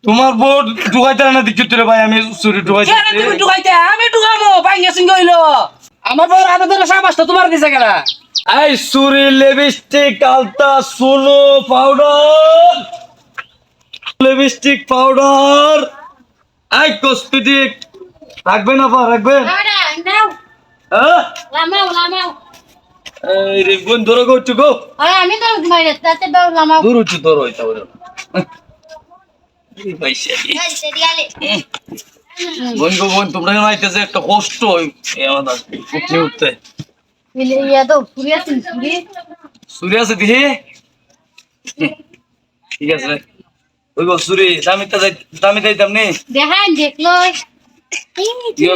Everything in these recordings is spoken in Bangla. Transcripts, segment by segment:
তোমার বউ ঢুকাইতে না দেখি তোরে ভাই আমি চুরি ঢুকাইতে তুমি ঢুকাইতে আমি ঢুকামো ভাঙ্গা সিং হইলো আমার বড় হাতে ধরে সাবাস তো তোমার দিছে কেনা এই চুরি লিপস্টিক আলতা সোনো পাউডার লিপস্টিক পাউডার এই কসমেটিক রাখবে না পা রাখবে হ্যাঁ এই রে বোন ধরো গো চুকো দূর উঠু ধরো এটা ওরে এই পয়সা বোন গো বোন তোমরা নাইতেছে একটা কষ্ট এই আমাদের উঠতে উঠতে সুরি আছে দিহি ঠিক আছে ওই গো সুরি দামি দাইতাম নি দেখান দেখলো ইয়ো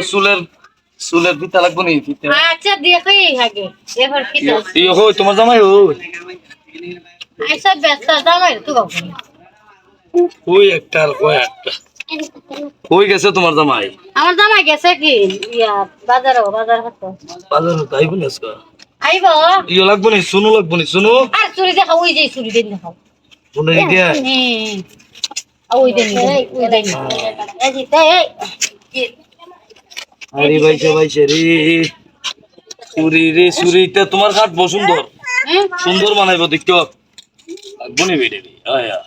চুলের ফিতা লাগবো নি ফিতা আচ্ছা দেখি আগে এবার কি ইয়ো হই তোমার জামাই হই আইসা ব্যস্ত জামাই তো বাবু ওই একটা আর কয় একটা কই গেছে তোমার জামাই আমার জামাই গেছে কি ইয়া বাজার হাতে বাজার তাই বলেছ আইব ইয়ো লাগবো নি শুনো লাগবো নি শুনো আর চুরি দেখা ওই যে চুরি দেন দেখাও বলে দিয়া ওই দেন এই যে এই আরে ভাইসা রে সুরিটা তোমার কাটবো সুন্দর সুন্দর বানাইবো দেখতে লাগবো নি বেটে আয়া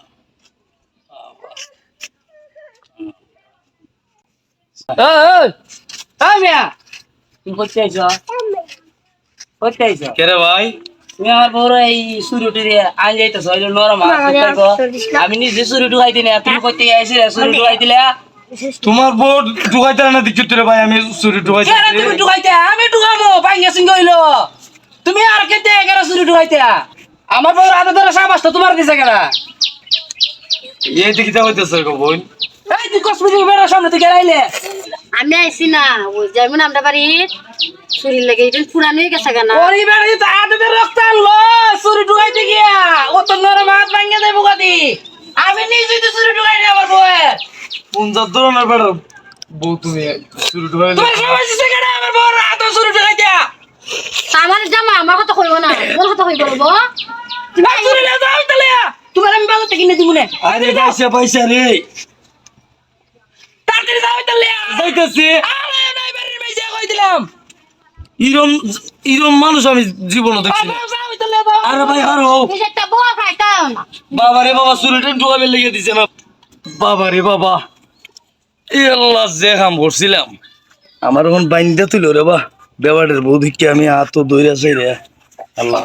মিয়া তুমি করতে আইছো করতে আইছো কেরে ভাই তুমি আমার বড় এই চুরিটি আন যাইতেছো ওই নরম আমি নিজে চুরি ঢুকাইতে না তুমি করতে আইছি চুরি ঢুকাই দিলে তোমার বউ ঢুকাইতে না দেখি তোরে ভাই আমি চুরি ঢুকাইতে তুমি ঢুকাইতে আমি ঢুকামো ভাঙ্গা সিং হইলো তুমি আর কেটে গেলে চুরি ঢুকাইতে আমার বড় হাতে ধরে সাবাস তো তোমার দিছে কেনা এই দেখিতে হইতেছে গো বোন এই তুই কসমেটিক বেড়ার সামনে থেকে আইলে আমি আইছি না ওই যেমন আমরা বাড়ি চুরি লাগে এটা পুরানো হয়ে গেছে কেন ওরি বেড়া তো হাতে রক্ত আনলো চুরি ঢুকাইতে গিয়া ও তো নরম হাত ভাঙ্গা দেবো গাদি আমি নিজেই তো চুরি ঢুকাই না আমার বউয়ের কোন জাত ধরনের বেড়া বউ তুমি চুরি ঢুকাইলে তোমার সাবাস দিছে কেনা আমার বউয়ের হাত চুরি ঢুকাইতে আমার জামা আমার কথা কইব না তোর কথা কই বলবো তুমি চুরি না যাও তাহলে তোমার আমি বাজার থেকে কিনে দিব না আরে পয়সা রে তাড়াতাড়ি যাও তাহলে যাইতেছি আরে নাই বাড়ির মেয়ে কই দিলাম ইরম মানুষ আমি জীবনে দেখছি না। যাও তাহলে দাও আরে ভাই আরো তুই একটা বুয়া খাইতাও না বাবা রে বাবা চুরিটা ঢুকাবে লেগে দিছে না বাবা রে বাবা আল্লাহ যে কাম করছিলাম আমার এখন বাইন্দা তুইল রে বা বেবারের বৌদিকে আমি হাত ধরে আছি রে আল্লাহ